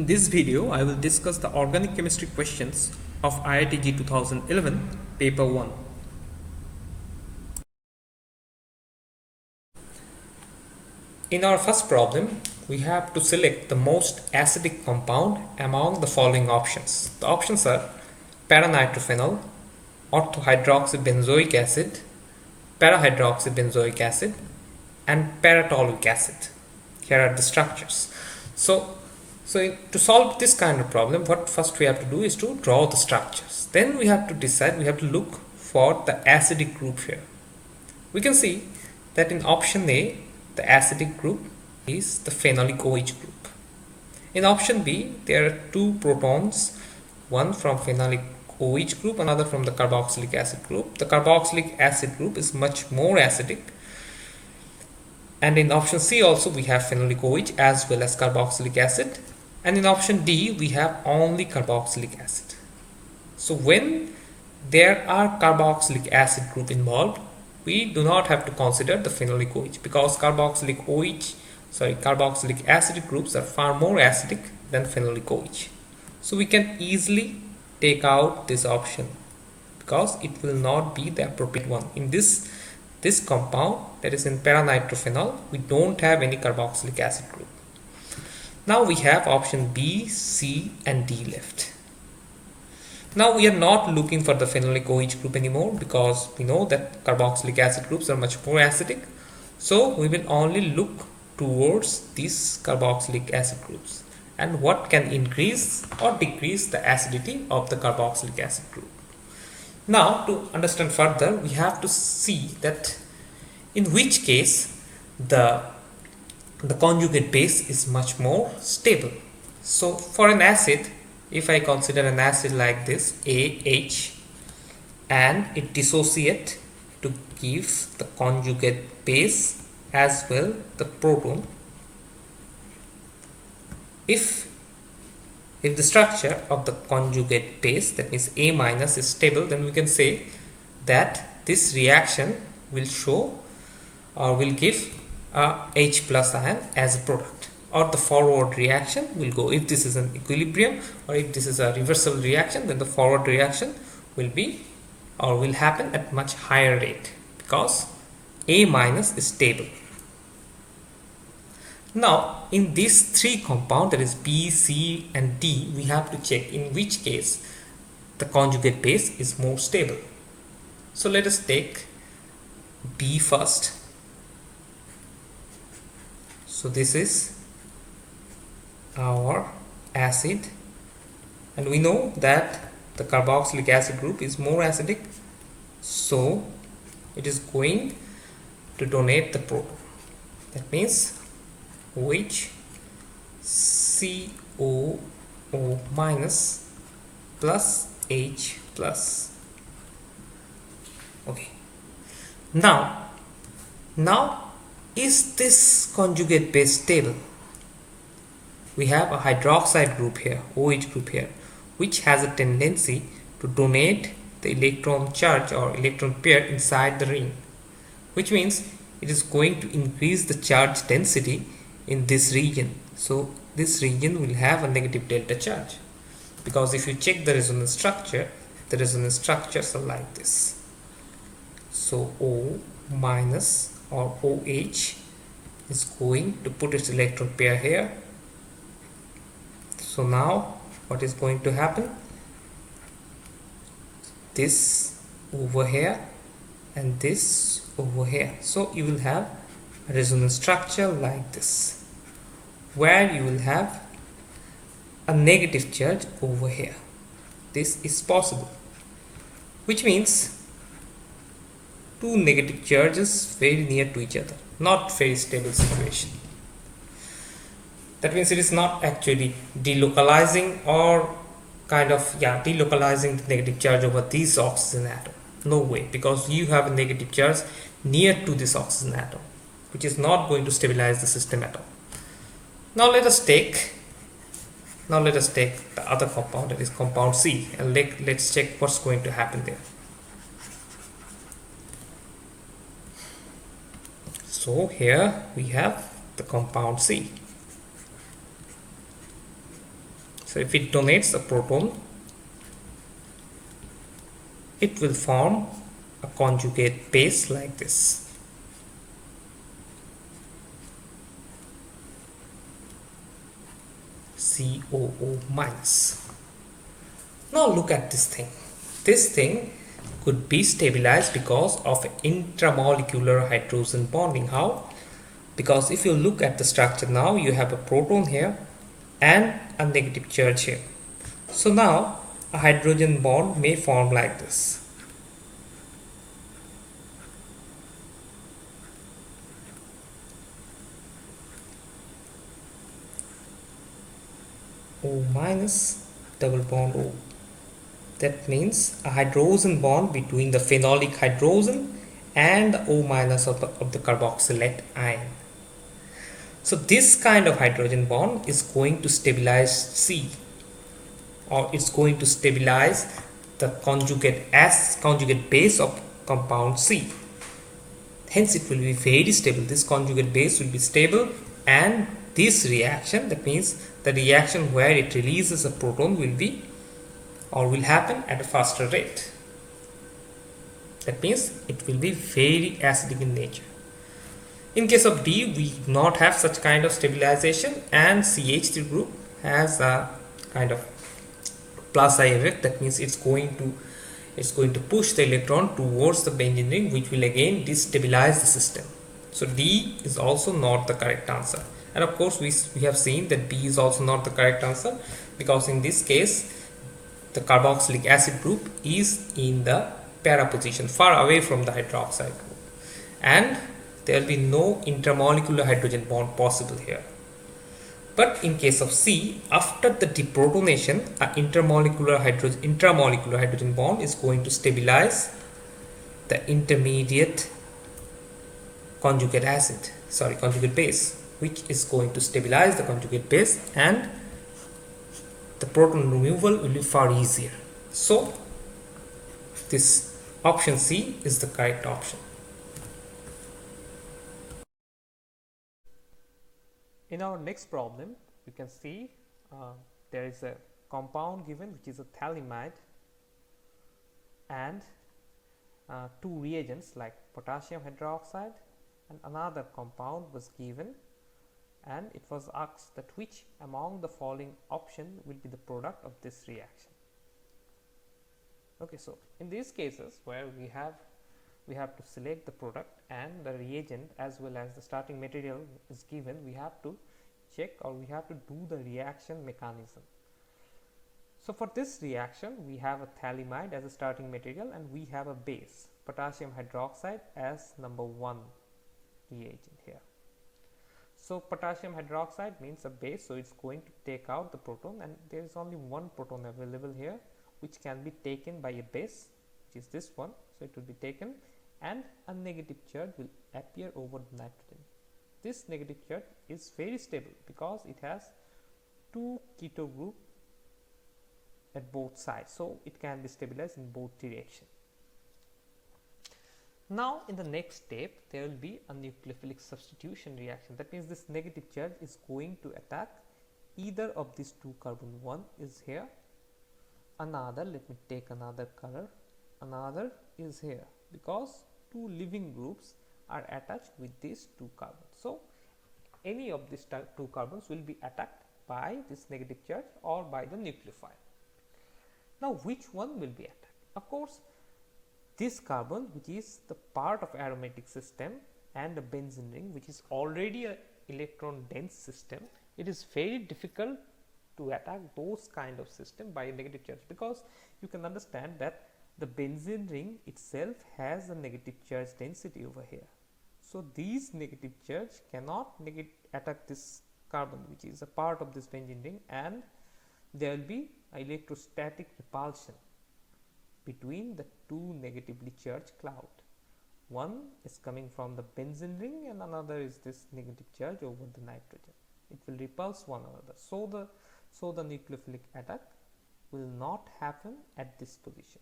In this video, I will discuss the organic chemistry questions of IIT Jee 2011, paper 1. In our first problem, we have to select the most acidic compound among the following options. The options are paranitrophenol, orthohydroxybenzoic acid, parahydroxybenzoic acid, and paratoluic acid. Here are the structures. So to solve this kind of problem, what first we have to do is to draw the structures. Then we have to decide, we have to look for the acidic group here. We can see that in option A, the acidic group is the phenolic OH group. In option B, there are two protons, one from phenolic OH group, another from the carboxylic acid group. The carboxylic acid group is much more acidic. And in option C also we have phenolic OH as well as carboxylic acid. And in option D we have only carboxylic acid. So when there are carboxylic acid group involved, we do not have to consider the phenolic OH because carboxylic acid groups are far more acidic than phenolic OH. So we can easily take out this option because it will not be the appropriate one. In this compound, that is in paranitrophenol, we don't have any carboxylic acid group. Now we have option B, C and D left. Now we are not looking for the phenolic OH group anymore because we know that carboxylic acid groups are much more acidic. So we will only look towards these carboxylic acid groups and what can increase or decrease the acidity of the carboxylic acid group. Now to understand further, we have to see that in which case the conjugate base is much more stable. So for an acid, if I consider an acid like this AH and it dissociate to give the conjugate base as well the proton, if the structure of the conjugate base, that means A minus, is stable, then we can say that this reaction will show or will give a H plus ion as a product, or the forward reaction will go. If this is an equilibrium or if this is a reversible reaction, then the forward reaction will be or will happen at much higher rate because A minus is stable. Now in these three compounds, that is B, C and D, we have to check in which case the conjugate base is more stable. So let us take B first. So this is our acid and we know that the carboxylic acid group is more acidic, so it is going to donate the proton. That means OH COO minus plus H plus. Okay. Now is this conjugate base stable? We have a hydroxide group here, OH group here, which has a tendency to donate the electron charge or electron pair inside the ring, which means it is going to increase the charge density in this region. So this region will have a negative delta charge because if you check the resonance structure, the resonance structures are like this. So O minus or OH is going to put its electron pair here. So now what is going to happen? This over here and this over here. So you will have a resonance structure like this, where you will have a negative charge over here. This is possible, which means two negative charges very near to each other, not very stable situation. That means it is not actually delocalizing or delocalizing the negative charge over this oxygen atom. No way, because you have a negative charge near to this oxygen atom, which is not going to stabilize the system at all. Now let us take the other compound, that is compound C, and let's check what's going to happen there. So here we have the compound C. So if it donates a proton, it will form a conjugate base like this. COO minus. Now look at this thing. This thing could be stabilized because of intramolecular hydrogen bonding. How? Because if you look at the structure now, you have a proton here and a negative charge here. So now a hydrogen bond may form like this. O minus double bond O. That means a hydrogen bond between the phenolic hydrogen and the O minus of the carboxylate ion. So this kind of hydrogen bond is going to stabilize C, or it's going to stabilize the conjugate base of compound C. Hence it will be very stable. This conjugate base will be stable, and this reaction, that means the reaction where it releases a proton, will be or will happen at a faster rate. That means it will be very acidic in nature. In case of D, we do not have such kind of stabilization, and CH3 group has a kind of plus I effect. That means it's going to push the electron towards the benzene ring, which will again destabilize the system. So D is also not the correct answer. And of course we have seen that B is also not the correct answer, because in this case the carboxylic acid group is in the para position, far away from the hydroxide group, and there will be no intramolecular hydrogen bond possible here. But in case of C, after the deprotonation, an intramolecular hydrogen bond is going to stabilize the intermediate conjugate base, which is going to stabilize the conjugate base, and the proton removal will be far easier. So this option C is the correct option. In our next problem, you can see there is a compound given, which is a phthalimide, and two reagents like potassium hydroxide, and another compound was given, and it was asked that which among the following option will be the product of this reaction. Okay, so in these cases where we have to select the product and the reagent as well as the starting material is given, we have to check, or we have to do the reaction mechanism. So for this reaction, we have a phthalimide as a starting material, and we have a base, potassium hydroxide, as number 1 reagent here. So potassium hydroxide means a base, so it's going to take out the proton, and there is only one proton available here, which can be taken by a base, which is this one. So it will be taken, and a negative charge will appear over the nitrogen. This negative charge is very stable because it has two keto group at both sides, so it can be stabilized in both directions. Now in the next step, there will be a nucleophilic substitution reaction. That means this negative charge is going to attack either of these two carbon. One is here, another, let me take another color, another is here, because two living groups are attached with these two carbons. So any of these two carbons will be attacked by this negative charge or by the nucleophile. Now which one will be attacked? Of course, this carbon, which is the part of aromatic system, and the benzene ring, which is already an electron dense system, it is very difficult to attack those kind of system by a negative charge, because you can understand that the benzene ring itself has a negative charge density over here. So these negative charge cannot attack this carbon, which is a part of this benzene ring, and there will be electrostatic repulsion between the two negatively charged cloud. One is coming from the benzene ring, and another is this negative charge over the nitrogen. It will repulse one another. So the nucleophilic attack will not happen at this position.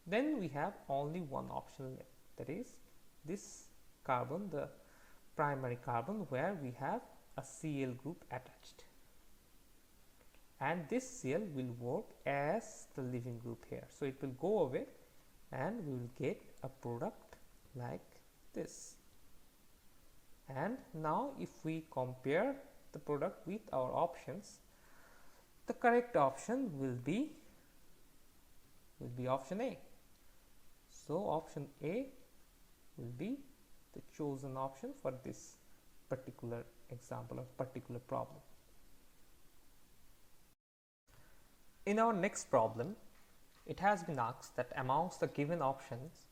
Then we have only one option left, that is this carbon, the primary carbon, where we have a Cl group attached. and this Cl will work as the leaving group here. So it will go away and we will get a product like this. And now if we compare the product with our options, the correct option will be option A. So option A will be the chosen option for this particular example or particular problem. In our next problem, it has been asked that amongst the given options,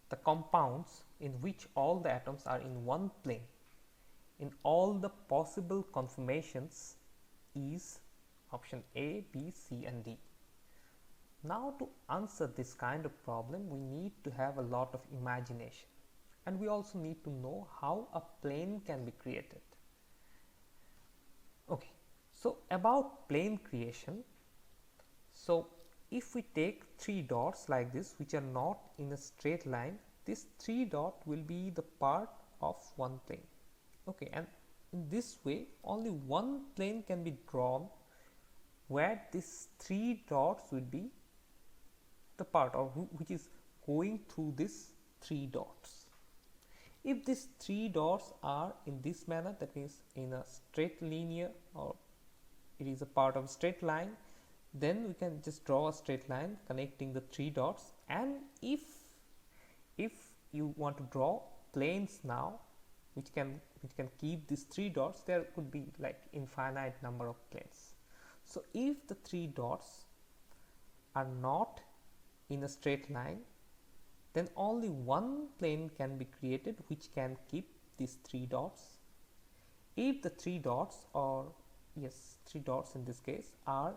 the compounds in which all the atoms are in one plane in all the possible conformations is option A, B, C and D. Now to answer this kind of problem, we need to have a lot of imagination, and we also need to know how a plane can be created. Okay, so about plane creation, so if we take three dots like this which are not in a straight line, this three dot will be the part of one plane. Okay, and in this way only one plane can be drawn where these three dots will be the part or which is going through these three dots. If these three dots are in this manner, that means in a straight linear or it is a part of a straight line, then we can just draw a straight line connecting the three dots. And if you want to draw planes now which can keep these three dots, there could be like infinite number of planes. So if the three dots are not in a straight line, then only one plane can be created which can keep these three dots. If the three dots, or yes, three dots in this case, are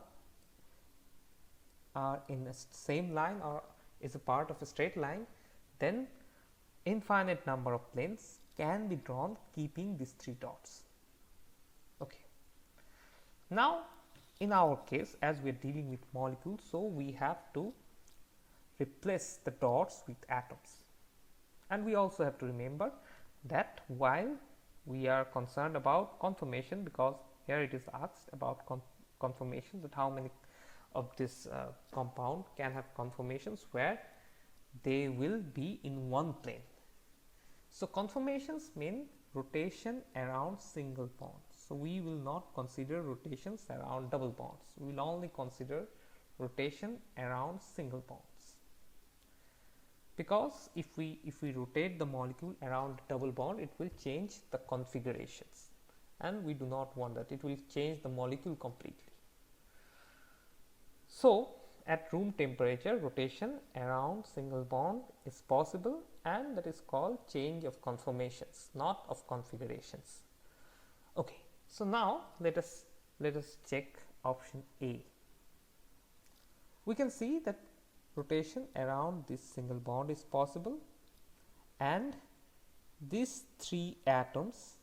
in a same line or is a part of a straight line, then infinite number of planes can be drawn keeping these three dots. Okay. Now in our case, as we are dealing with molecules, so we have to replace the dots with atoms. And we also have to remember that while we are concerned about conformation, because here it is asked about conformation, that how many of this compound can have conformations where they will be in one plane. So conformations mean rotation around single bonds. So we will not consider rotations around double bonds. We will only consider rotation around single bonds. Because if we rotate the molecule around double bond, it will change the configurations, and we do not want that. It will change the molecule completely. So at room temperature, rotation around single bond is possible, and that is called change of conformations, not of configurations. Okay, so now let us check option A. We can see that rotation around this single bond is possible, and these three atoms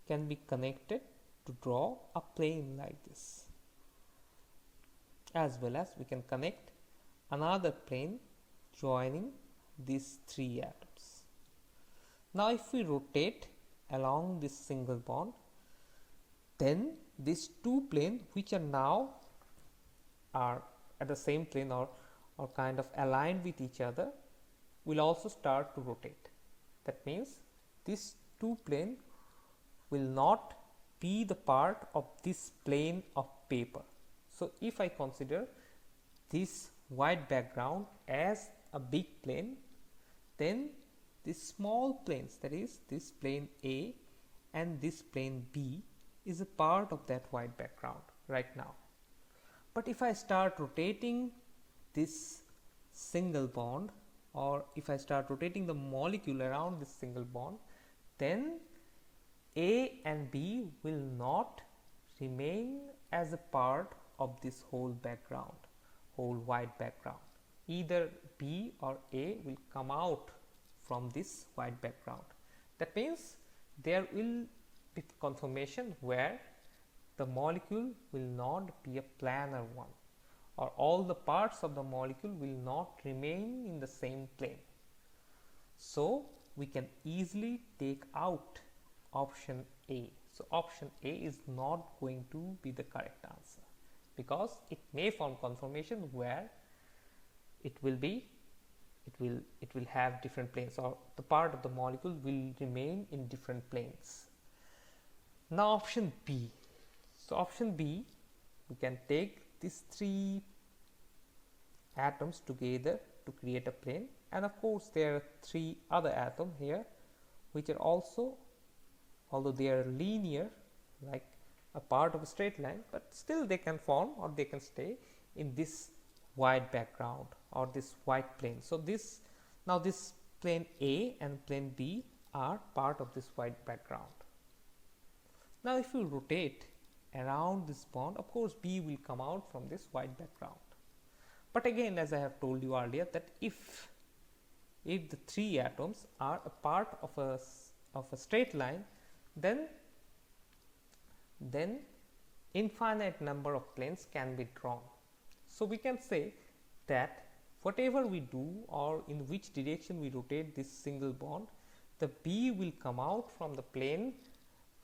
can be connected to draw a plane like this, as well as we can connect another plane joining these three atoms. Now if we rotate along this single bond, then these two planes which are now are at the same plane or kind of aligned with each other will also start to rotate. That means these two planes will not be the part of this plane of paper. So if I consider this white background as a big plane, then these small planes, that is this plane A and this plane B, is a part of that white background right now. But if I start rotating this single bond, or if I start rotating the molecule around this single bond, then A and B will not remain as a part of this whole background, whole white background. Either B or A will come out from this white background. That means there will be conformation where the molecule will not be a planar one, or all the parts of the molecule will not remain in the same plane. So we can easily take out option A. So option A is not going to be the correct answer, because it may form conformation where it will have different planes, or the part of the molecule will remain in different planes. Now option B. So option B, we can take these three atoms together to create a plane, and of course there are three other atoms here which are also, although they are linear like a part of a straight line, but still they can form or they can stay in this white background or this white plane. So this, now this plane A and plane B are part of this white background. Now if you rotate around this bond, of course B will come out from this white background. But again, as I have told you earlier, that if the three atoms are a part of a straight line, then infinite number of planes can be drawn. So we can say that whatever we do or in which direction we rotate this single bond, the B will come out from the plane,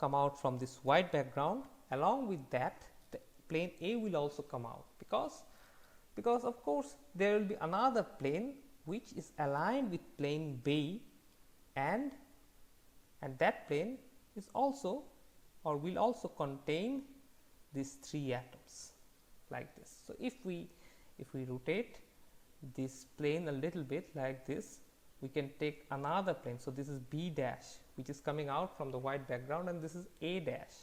come out from this white background. Along with that, the plane A will also come out, because of course there will be another plane which is aligned with plane B, and that plane is also or will also contain these three atoms like this. So if we rotate this plane a little bit like this, we can take another plane. So this is B dash, which is coming out from the white background, and this is A dash.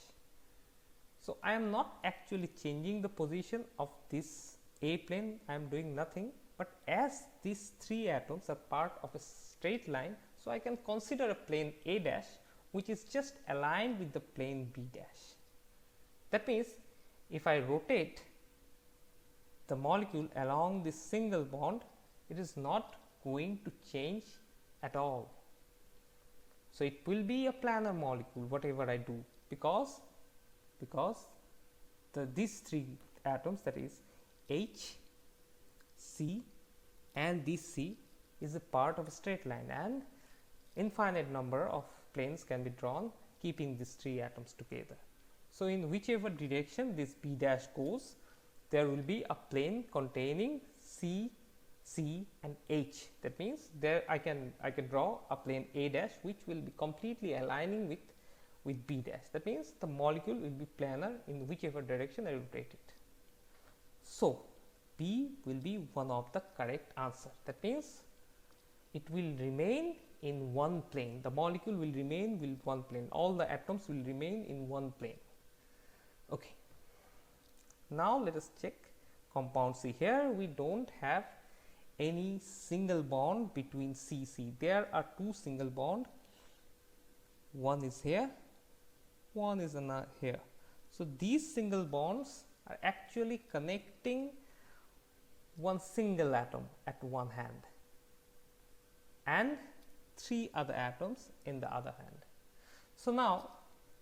So I am not actually changing the position of this A plane, I am doing nothing, but as these three atoms are part of a straight line, so I can consider a plane A dash which is just aligned with the plane B dash. That means if I rotate the molecule along this single bond, it is not going to change at all. So it will be a planar molecule whatever I do, because these three atoms, that is H, C and this C, is a part of a straight line, and infinite number of planes can be drawn keeping these three atoms together. So in whichever direction this B dash goes, there will be a plane containing C, C and H. That means there I can draw a plane A dash which will be completely aligning with B dash. That means the molecule will be planar in whichever direction I rotate it. So B will be one of the correct answer. That means it will remain in one plane. The molecule will remain with one plane. All the atoms will remain in one plane. Okay. Now let us check compound C. Here we don't have any single bond between C, C. There are two single bond. One is here, one is here. So these single bonds are actually connecting one single atom at one hand and three other atoms in the other hand. So now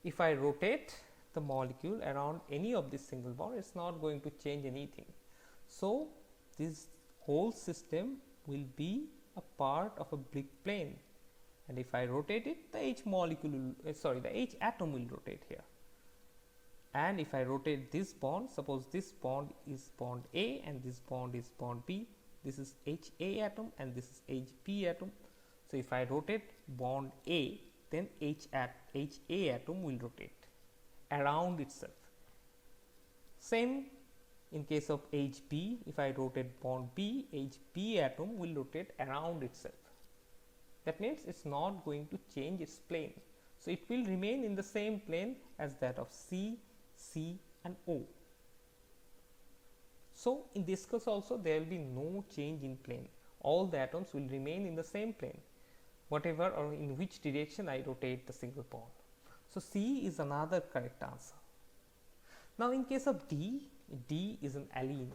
if I rotate the molecule around any of this single bond, it is not going to change anything. So this whole system will be a part of a brick plane, and if I rotate it, the H molecule the H atom will rotate here. And if I rotate this bond, suppose this bond is bond A and this bond is bond B, this is HA atom and this is HB atom. So if I rotate bond A, then HA atom will rotate around itself. Same in case of HB, if I rotate bond B, HB atom will rotate around itself. That means it is not going to change its plane. So it will remain in the same plane as that of C, C and O. So in this case also there will be no change in plane. All the atoms will remain in the same plane, whatever or in which direction I rotate the single bond. So C is another correct answer. Now in case of D, D is an alene.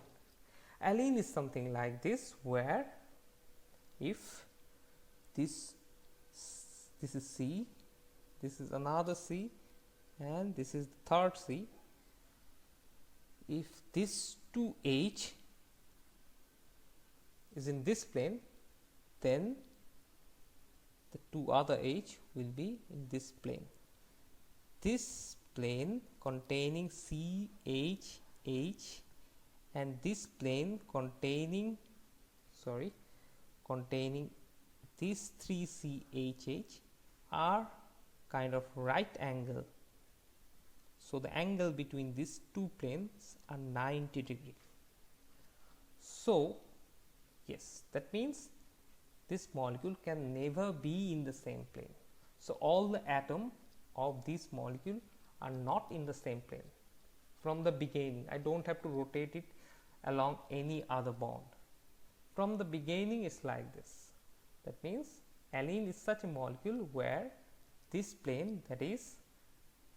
Alene is something like this, where if this is C, this is another C and this is the third C. If this 2H is in this plane, then the two other H will be in this plane. This plane containing CHH and this plane containing these three CHH are kind of right angle. So the angle between these two planes are 90 degree. So yes, that means this molecule can never be in the same plane. So all the atoms of this molecule are not in the same plane from the beginning. I don't have to rotate it along any other bond. From the beginning it's like this. That means allene is such a molecule where this plane, that is,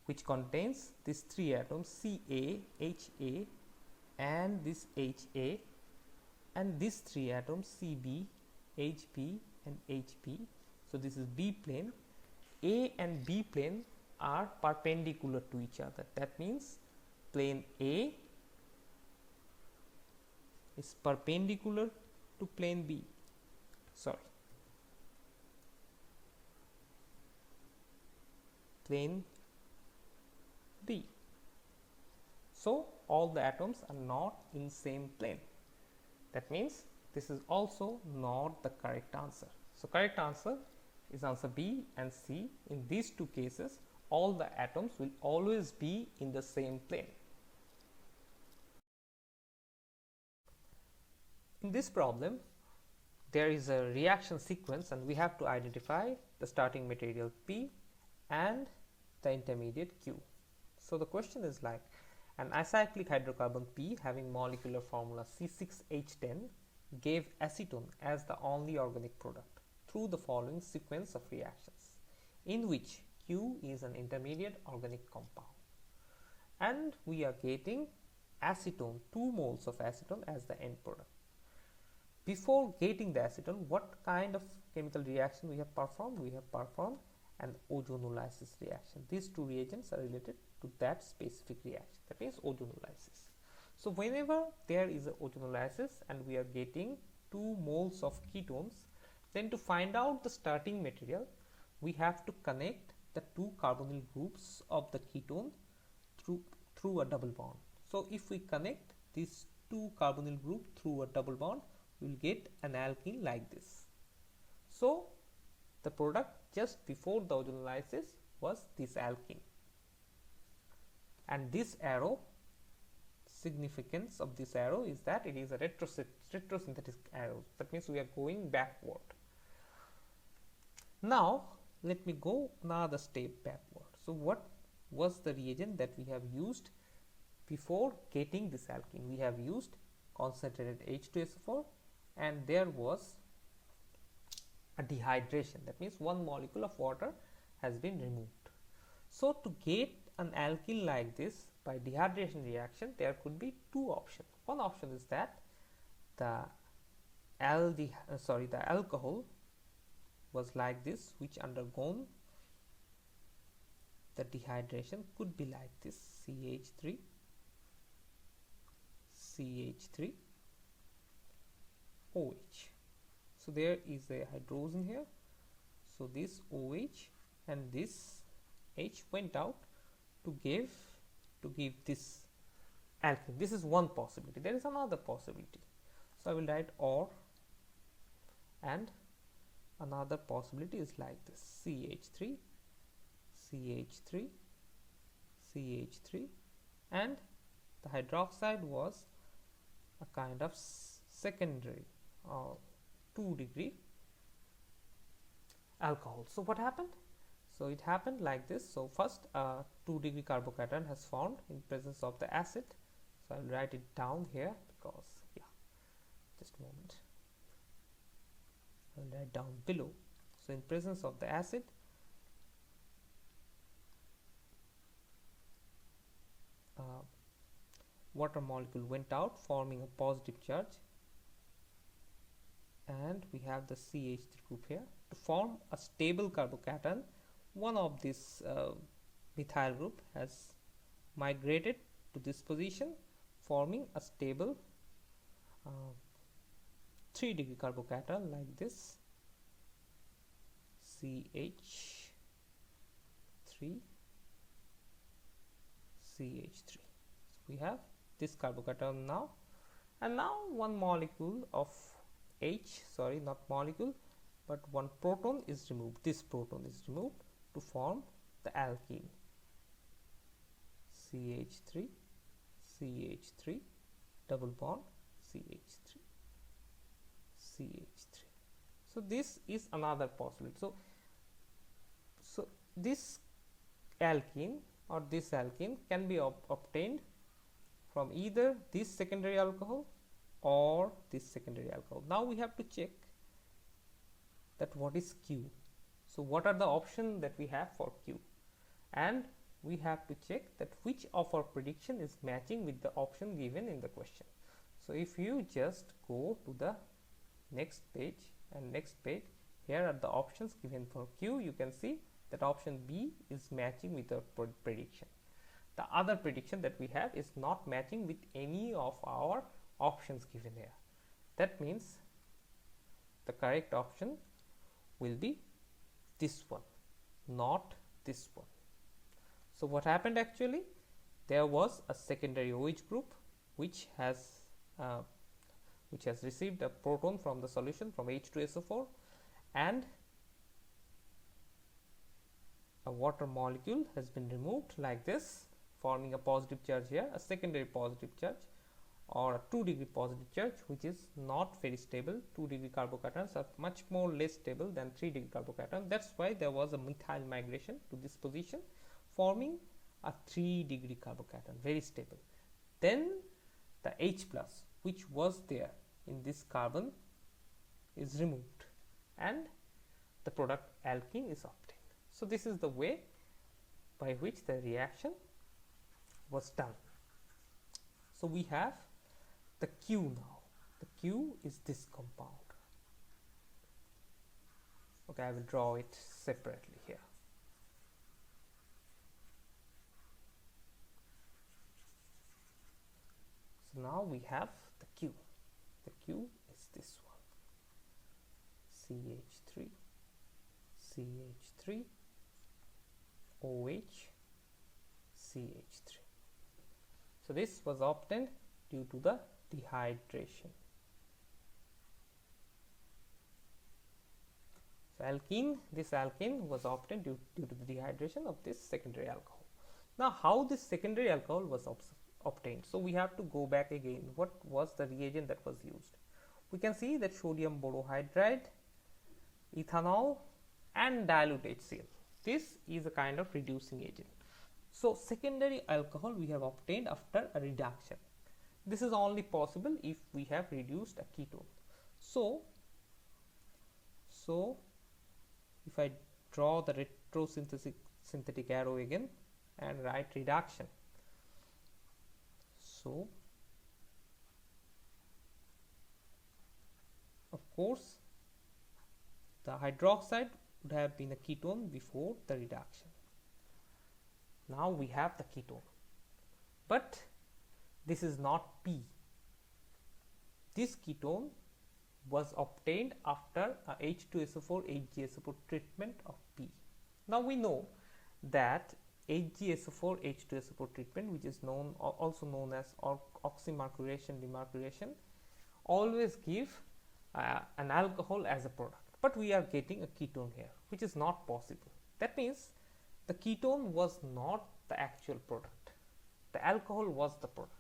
which contains these three atoms Ca, Ha and this Ha, and these three atoms Cb, Hb and Hp. So this is B plane. A and B plane are perpendicular to each other. That means plane A is perpendicular to plane B. Plane B. So all the atoms are not in same plane. That means this is also not the correct answer. So correct answer is answer B and C. In these two cases, all the atoms will always be in the same plane. In this problem, there is a reaction sequence and we have to identify the starting material P and the intermediate Q. So the question is like, an acyclic hydrocarbon P having molecular formula C6H10 gave acetone as the only organic product through the following sequence of reactions, in which Q is an intermediate organic compound. And we are getting acetone, 2 moles of acetone as the end product. Before getting the acetone, what kind of chemical reaction we have performed? We have performed an ozonolysis reaction. These two reagents are related to that specific reaction, that is ozonolysis. So whenever there is a ozonolysis and we are getting 2 moles of ketones, then to find out the starting material, we have to connect the 2 carbonyl groups of the ketone through a double bond. So if we connect these 2 carbonyl group through a double bond, we will get an alkene like this. So the product just before the ozonolysis was this alkene. And this arrow, significance of this arrow is that it is a retrosynthetic arrow. That means we are going backward. Now let me go another step backward. So what was the reagent that we have used before getting this alkene? We have used concentrated H2SO4 and there was a dehydration. That means 1 molecule of water has been removed. So to get an alkene like this by dehydration reaction, there could be 2 options. One option is that the alcohol was like this, which undergone the dehydration, could be like this, CH3, OH. So there is a hydrogen here. So this OH and this H went out to give this alkene. This is one possibility. There is another possibility. So I will write OR, and another possibility is like this, CH3, and the hydroxide was a kind of secondary 2-degree alcohol. So what happened? So it happened like this. So first 2-degree carbocation has formed in presence of the acid. So I will write it down here because just a moment, I will write down below. So in presence of the acid, water molecule went out forming a positive charge, and we have the CH3 group here. To form a stable carbocation, one of this methyl group has migrated to this position, forming a stable 3-degree carbocation like this, CH3 CH3. So we have this carbocation now, and now one molecule of not molecule, but one proton is removed. This proton is removed to form the alkene. CH3, CH3, double bond, CH3, CH3. So this is another possibility. So this alkene or this alkene can be obtained from either this secondary alcohol or this secondary alcohol. Now we have to check that what is Q. So what are the options that we have for Q, and we have to check that which of our prediction is matching with the option given in the question. So if you just go to the next page, and next page, here are the options given for Q. You can see that option B is matching with our prediction. The other prediction that we have is not matching with any of our options given here. That means the correct option will be this one, not this one. So what happened actually? There was a secondary OH group which has received a proton from the solution from H2SO4, and a water molecule has been removed like this, forming a positive charge here, a secondary positive charge or a 2-degree positive charge, which is not very stable. 2-degree carbocations are much more less stable than 3-degree carbocation. That's why there was a methyl migration to this position, forming a 3-degree carbocation, very stable. Then the H plus, which was there in this carbon, is removed, and the product alkene is obtained. So this is the way by which the reaction was done. So we have the Q now. The Q is this compound. Okay, I will draw it separately here. So now we have the Q. The Q is this one. CH3, CH3, OH, CH3. So this was obtained due to the dehydration. So alkene, this alkene was obtained due to the dehydration of this secondary alcohol. Now how this secondary alcohol was obtained? So we have to go back again. What was the reagent that was used? We can see that sodium borohydride, ethanol, and dilute HCl. This is a kind of reducing agent. So secondary alcohol we have obtained after a reduction. This is only possible if we have reduced a ketone. So if I draw the retrosynthetic arrow again and write reduction, so of course the hydroxide would have been a ketone before the reduction. Now we have the ketone, but this is not P. This ketone was obtained after a H2SO4 HgSO4 treatment of P. Now we know that HgSO4 H2SO4 treatment, which is also known as oxymercuration demercuration, always give an alcohol as a product, but we are getting a ketone here, which is not possible. That means the ketone was not the actual product. The alcohol was the product,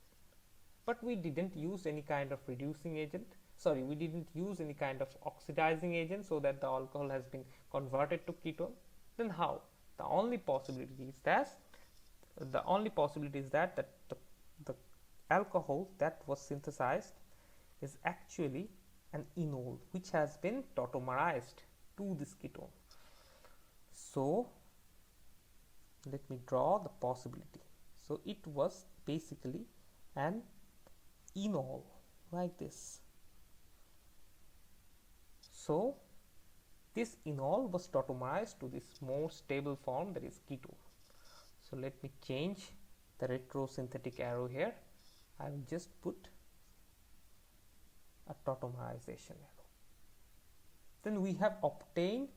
but we didn't use any kind of reducing agent. Sorry, we didn't use any kind of oxidizing agent so that the alcohol has been converted to ketone. Then how? The only possibility is that the alcohol that was synthesized is actually an enol which has been tautomerized to this ketone. So let me draw the possibility. So it was basically an enol like this. So this enol was tautomerized to this more stable form, that is ketone. So let me change the retrosynthetic arrow here. I will just put a tautomerization arrow. Then we have obtained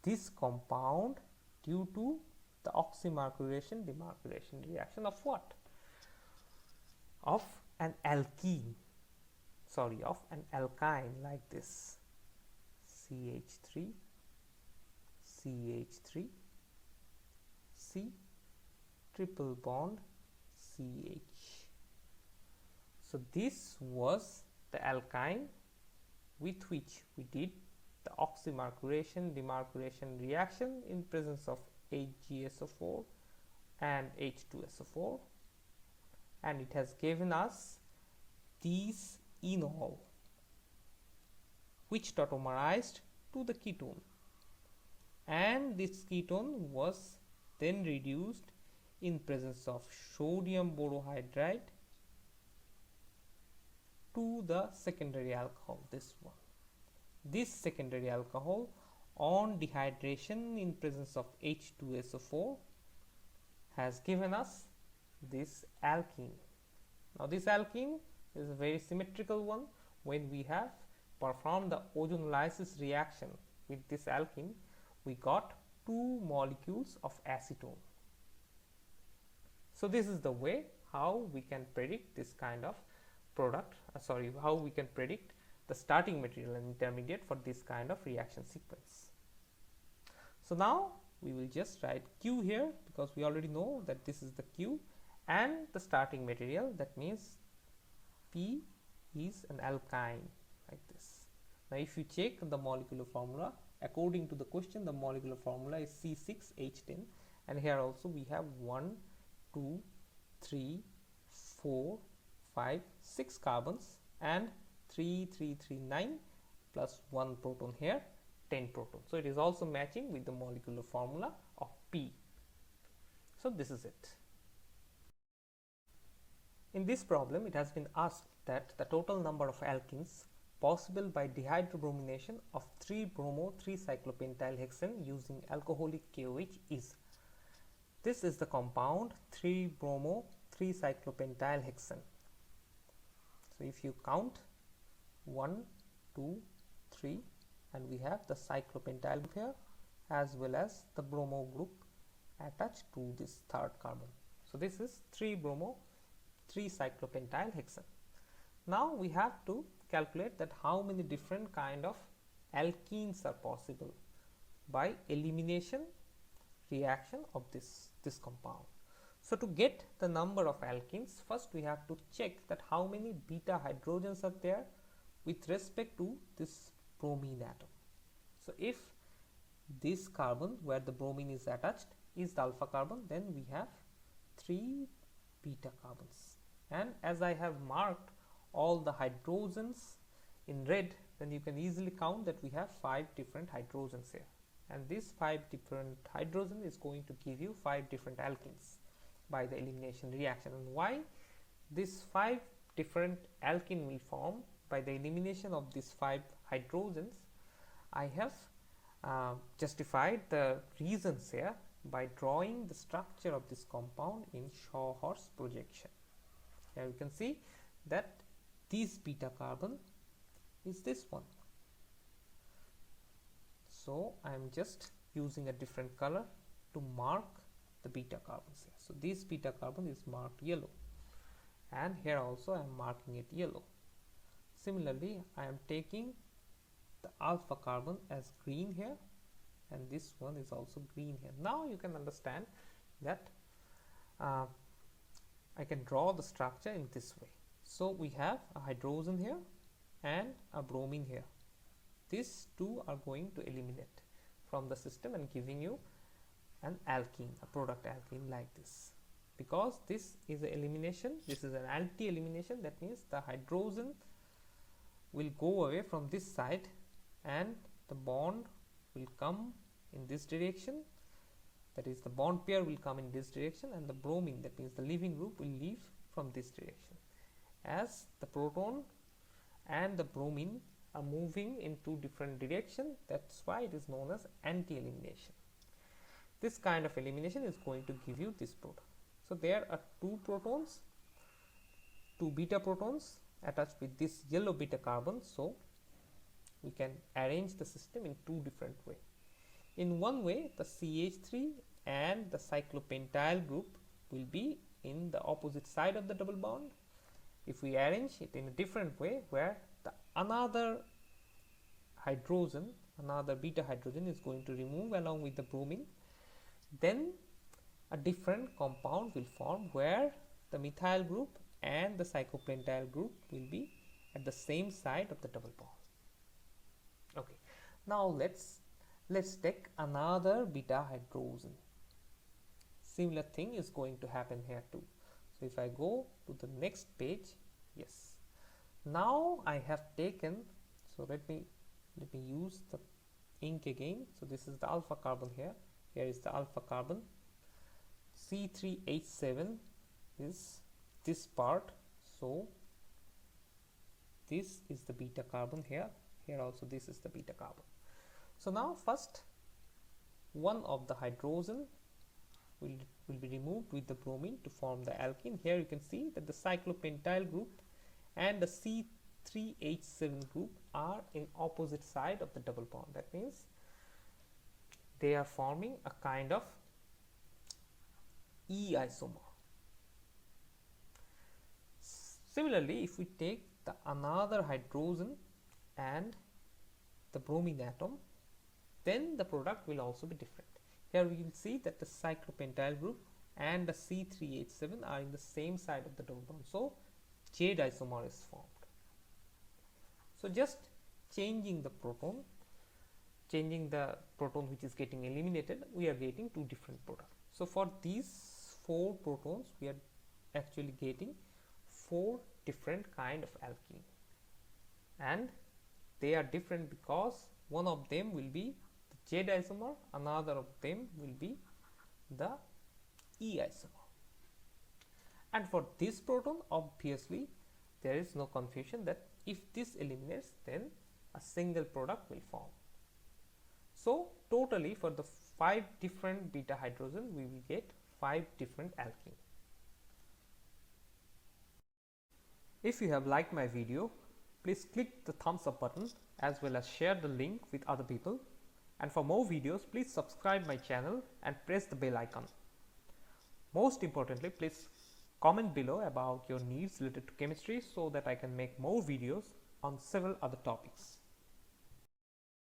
this compound due to the oxymercuration demercuration reaction of what? Of an alkene, sorry, of an alkyne like this, CH3, CH3, C, triple bond CH. So this was the alkyne with which we did the oxymercuration demercuration reaction in presence of HgSO4 and H2SO4, and it has given us these enol, which tautomerized to the ketone, and this ketone was then reduced in presence of sodium borohydride to the secondary alcohol, this one. This secondary alcohol on dehydration in presence of H2SO4 has given us this alkene. Now this alkene is a very symmetrical one. When we have performed the ozonolysis reaction with this alkene, we got 2 molecules of acetone. So this is the way how we can predict this kind of product, how we can predict the starting material and intermediate for this kind of reaction sequence. So now we will just write Q here, because we already know that this is the Q and the starting material. That means P is an alkyne like this. Now if you check the molecular formula, according to the question, the molecular formula is C6H10, and here also we have 1, 2, 3, 4, 5, 6 carbons and 3, 3, 3, 9 plus 1 proton here, 10 protons. So it is also matching with the molecular formula of P. So this is it. In this problem, it has been asked that the total number of alkenes possible by dehydrobromination of 3-bromo-3-cyclopentyl-hexane using alcoholic KOH is. This is the compound 3-bromo-3-cyclopentyl-hexane. So if you count 1, 2, 3, and we have the cyclopentyl group here as well as the bromo group attached to this third carbon. So this is 3-bromo-3-cyclopentyl-hexane. Now we have to calculate that how many different kind of alkenes are possible by elimination reaction of this compound. So to get the number of alkenes, first we have to check that how many beta hydrogens are there with respect to this bromine atom. So if this carbon where the bromine is attached is the alpha carbon, then we have 3 beta carbons, and as I have marked all the hydrogens in red, then you can easily count that we have 5 different hydrogens here, and this 5 different hydrogen is going to give you 5 different alkenes by the elimination reaction. And why this 5 different alkene will form by the elimination of these 5 hydrogens, I have justified the reasons here by drawing the structure of this compound in Shaw-Horst projection. Here you can see that this beta carbon is this one. So I am just using a different color to mark the beta carbons here. So this beta carbon is marked yellow, and here also I am marking it yellow. Similarly, I am taking the alpha carbon as green here, and this one is also green here. Now you can understand that I can draw the structure in this way. So we have a hydrogen here and a bromine here. These two are going to eliminate from the system and giving you an alkene, a product alkene like this. Because this is an elimination, this is an anti-elimination, that means the hydrogen will go away from this side and the bond will come in this direction, that is the bond pair will come in this direction, and the bromine, that means the leaving group, will leave from this direction. As the proton and the bromine are moving in 2 different directions, that's why it is known as anti-elimination. This kind of elimination is going to give you this product. So there are 2 protons, 2 beta protons attached with this yellow beta carbon. So we can arrange the system in 2 different ways. In one way, the CH3 and the cyclopentyl group will be in the opposite side of the double bond. If we arrange it in a different way, where the another hydrogen, another beta hydrogen is going to remove along with the bromine, then a different compound will form where the methyl group and the cyclopentyl group will be at the same side of the double bond. Okay, now let's take another beta hydrogen. Similar thing is going to happen here too. So if I go to the next page, yes, now I have taken, so let me use the ink again. So this is the alpha carbon here. Here is the alpha carbon. C3H7 is this part. So this is the beta carbon here. Here also this is the beta carbon. So now first one of the hydrogen will be removed with the bromine to form the alkene. Here you can see that the cyclopentyl group and the C3H7 group are in opposite side of the double bond. That means they are forming a kind of E isomer. Similarly, if we take the another hydrogen and the bromine atom, then the product will also be different. Here we will see that the cyclopentyl group and the C3H7 are in the same side of the double bond. So Jade isomer is formed. So just changing the proton which is getting eliminated, we are getting two different products. So for these 4 protons, we are actually getting 4 different kind of alkene, and they are different because one of them will be the Jade isomer, another of them will be the E isomer. And for this proton, obviously there is no confusion that if this eliminates, then a single product will form. So totally for the 5 different beta hydrogen, we will get 5 different alkene. If you have liked my video, please click the thumbs up button as well as share the link with other people. And for more videos, please subscribe my channel and press the bell icon. Most importantly, please comment below about your needs related to chemistry so that I can make more videos on several other topics.